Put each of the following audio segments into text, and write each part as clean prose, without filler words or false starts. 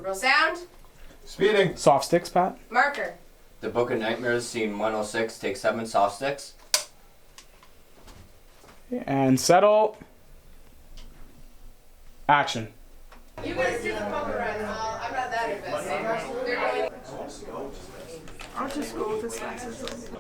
Roll sound. Speeding. Soft sticks, Pat. Marker. The Book of Nightmares, scene 106, take 7, soft sticks. And settle. Action. You guys do the poker run. I'm not that invested. I'll just go with his glasses.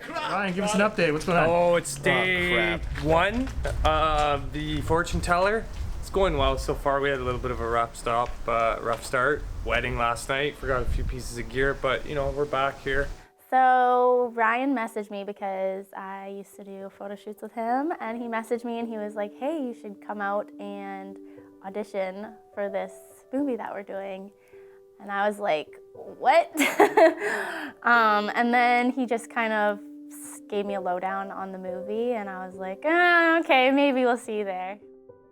Ryan, give us an update. What's going on? Oh, it's day 1 of the fortune teller. It's going well so far. We had a little bit of a rough start. Wedding last night. Forgot a few pieces of gear, but you know, we're back here. So Ryan messaged me because I used to do photo shoots with him, and he messaged me and he was like, hey, you should come out and audition for this movie that we're doing. And I was like, what? And then he just kind of gave me a lowdown on the movie, and I was like, okay, maybe we'll see you there.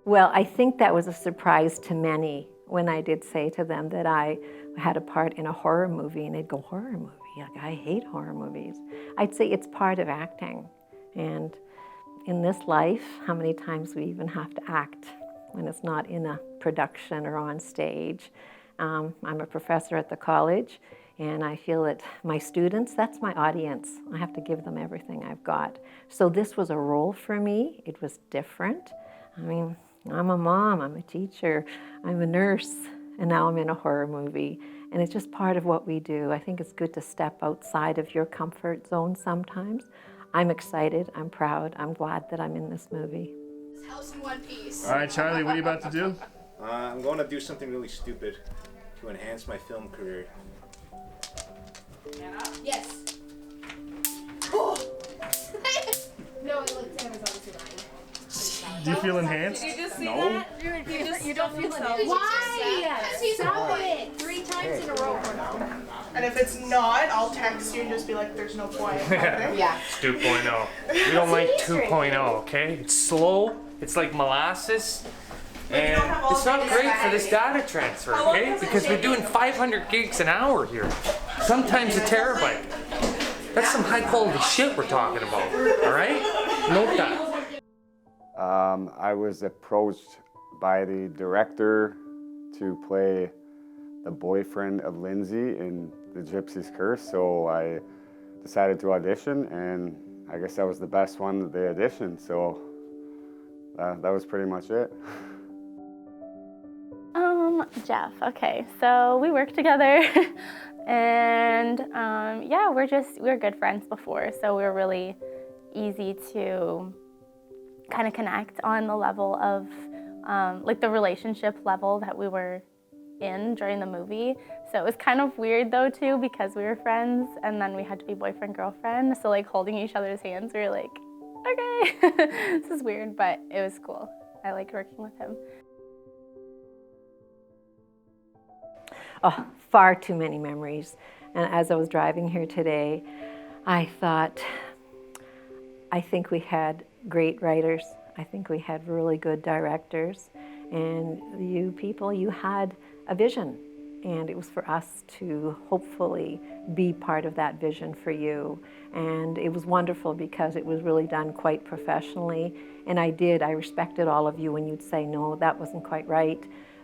Well, I think that was a surprise to many when I did say to them that I had a part in a horror movie, and they'd go, horror movie? Like, I hate horror movies. I'd say it's part of acting. And in this life, how many times we even have to act when it's not in a production or on stage. I'm a professor at the college, and I feel that my students, that's my audience. I have to give them everything I've got. So this was a role for me. It was different. I mean, I'm a mom, I'm a teacher, I'm a nurse, and now I'm in a horror movie. And it's just part of what we do. I think it's good to step outside of your comfort zone sometimes. I'm excited, I'm proud, I'm glad that I'm in this movie. House in one piece. All right, Charlie, what are you about to do? I'm going to do something really stupid to enhance my film career. Yes. Oh. No, Sam is obviously lying. Do you feel enhanced? Did you just see No. that? You don't feel it. Why? Because he's on it 3 times in a row for now. And if it's not, I'll text you and just be like, there's no point. Yeah. It's 2.0. We don't like 2.0, okay? It's slow. It's like molasses. And it's not great for this data transfer, okay? Because we're doing 500 gigs an hour here. Sometimes a terabyte. That's some high quality shit we're talking about, all right? Note that. I was approached by the director to play the boyfriend of Lindsay in the Gypsy's Curse, so I decided to audition, and I guess that was the best one that they auditioned, so that was pretty much it. Jeff, okay, so we work together, and yeah, we're good friends before, so we're really easy to kind of connect on the level of, like the relationship level that we were in during the movie. So it was kind of weird though too, because we were friends and then we had to be boyfriend, girlfriend. So like holding each other's hands, we were like, okay, this is weird, but it was cool. I liked working with him. Oh, far too many memories. And as I was driving here today, I thought, I think we had great writers. I think we had really good directors. And you people, you had a vision. And it was for us to hopefully be part of that vision for you. And it was wonderful because it was really done quite professionally. And I respected all of you when you'd say, no, that wasn't quite right.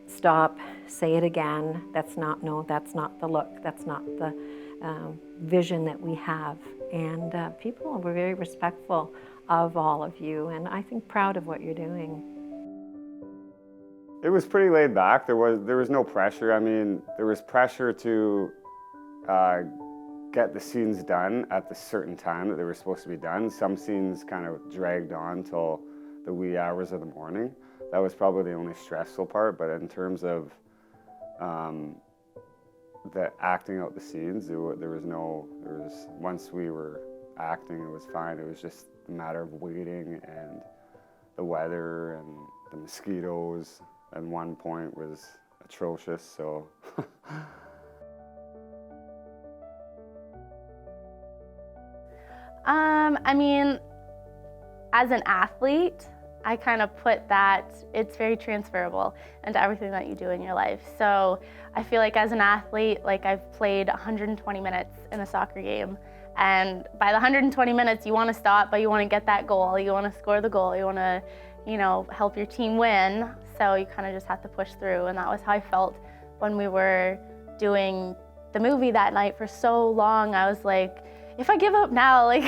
Stop, say it again. That's not the look. That's not the vision that we have. And people were very respectful of all of you, and I think proud of what you're doing. It was pretty laid back. There was no pressure. I mean, there was pressure to get the scenes done at the certain time that they were supposed to be done. Some scenes kind of dragged on till the wee hours of the morning. That was probably the only stressful part, but in terms of the acting out the scenes, once we were acting, it was fine. It was just a matter of waiting and the weather and the mosquitoes at one point was atrocious, so. I mean, as an athlete, I kind of put that, it's very transferable into everything that you do in your life. So I feel like as an athlete, like I've played 120 minutes in a soccer game. And by the 120 minutes, you want to stop, but you want to get that goal. You want to score the goal. You want to, help your team win. So you kind of just have to push through, and that was how I felt when we were doing the movie that night for so long. I was like, if I give up now, like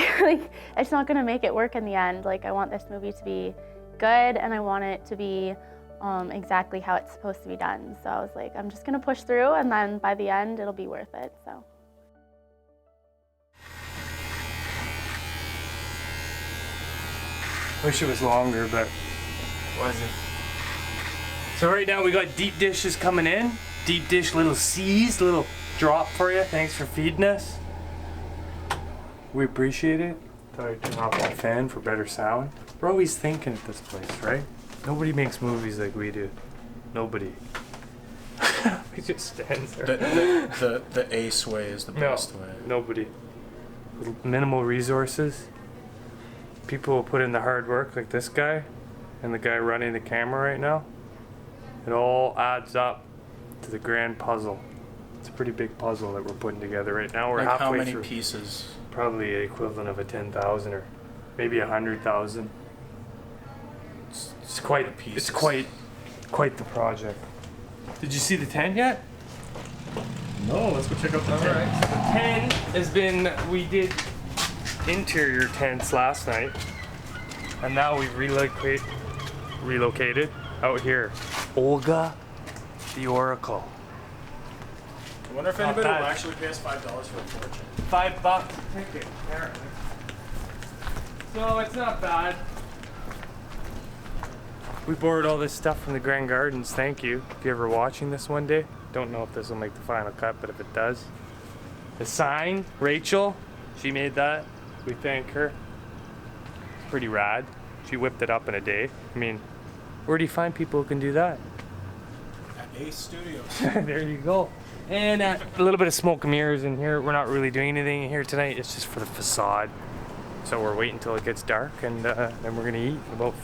it's not gonna make it work in the end. Like, I want this movie to be good, and I want it to be exactly how it's supposed to be done. So I was like, I'm just gonna push through, and then by the end, it'll be worth it, so. Wish it was longer, but wasn't. So right now we got deep dishes coming in. Deep dish, little C's, little drop for you. Thanks for feeding us. We appreciate it. Thought I'd turn off my fan for better sound. We're always thinking at this place, right? Nobody makes movies like we do. Nobody. We just stand there. The ace way is the best way. Nobody. With minimal resources. People will put in the hard work, like this guy and the guy running the camera right now. It all adds up to the grand puzzle. It's a pretty big puzzle that we're putting together right now. We're Like halfway how many through. pieces? Probably the equivalent of a 10,000 or maybe 100,000. It's quite the project. Did you see the tent yet? No, let's go check out the tent. Alright, so the tent has been, we did interior tents last night, and now we've relocated out here. Olga the Oracle. I wonder if Not anybody bad. will actually pay us $5 for a porch. $5 a ticket, apparently. So it's not bad. We borrowed all this stuff from the Grand Gardens, thank you. If you're ever watching this one day, don't know if this will make the final cut, but if it does. The sign, Rachel, she made that. We thank her. It's pretty rad. She whipped it up in a day. I mean, where do you find people who can do that? At Ace Studios. There you go. And a little bit of smoke and mirrors in here. We're not really doing anything in here tonight. It's just for the facade. So we're waiting until it gets dark, and then we're gonna eat in about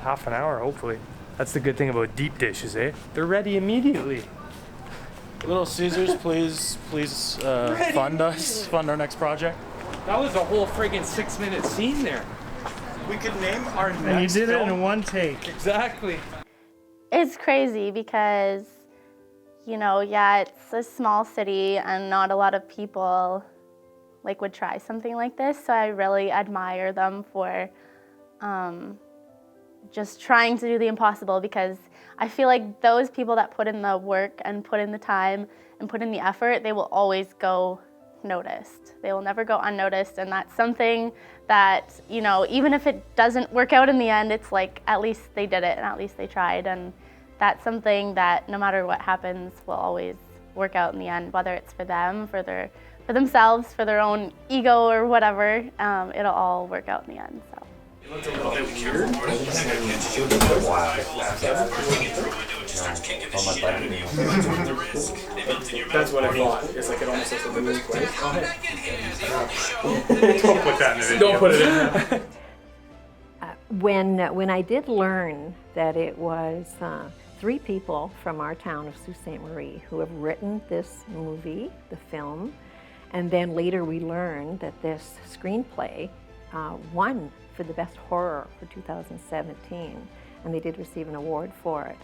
half an hour, hopefully. That's the good thing about deep dishes, eh? They're ready immediately. Little Caesars, please fund us, fund our next project. That was a whole friggin' 6-minute scene there. We could name our next And you did it film. in one take. Exactly. It's crazy because, you know, yeah, it's a small city and not a lot of people like would try something like this. So I really admire them for just trying to do the impossible, because I feel like those people that put in the work and put in the time and put in the effort, they will always go noticed. They will never go unnoticed, and that's something that, you know, even if it doesn't work out in the end, it's like at least they did it and at least they tried, and that's something that no matter what happens will always work out in the end, whether it's for them, for themselves, for their own ego or whatever, it'll all work out in the end. So. It's a little bit weird. That's what I thought. It's like it almost looks like a misplay. Don't put that in the video. Don't put it in. When I did learn that it was 3 people from our town of Sault Ste. Marie who have written this movie, the film, and then later we learned that this screenplay won for the best horror for 2017, and they did receive an award for it.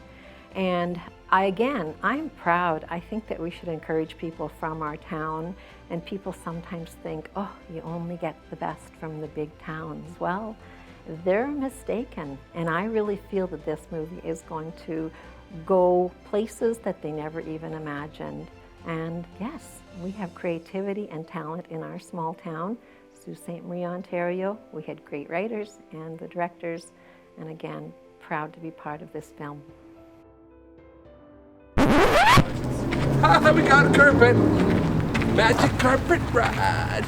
And I'm proud. I think that we should encourage people from our town, and people sometimes think, oh, you only get the best from the big towns. Well, they're mistaken, and I really feel that this movie is going to go places that they never even imagined. And yes, we have creativity and talent in our small town, Sault Ste. Marie, Ontario. We had great writers and the directors, and again, proud to be part of this film. We got a carpet! Magic carpet ride!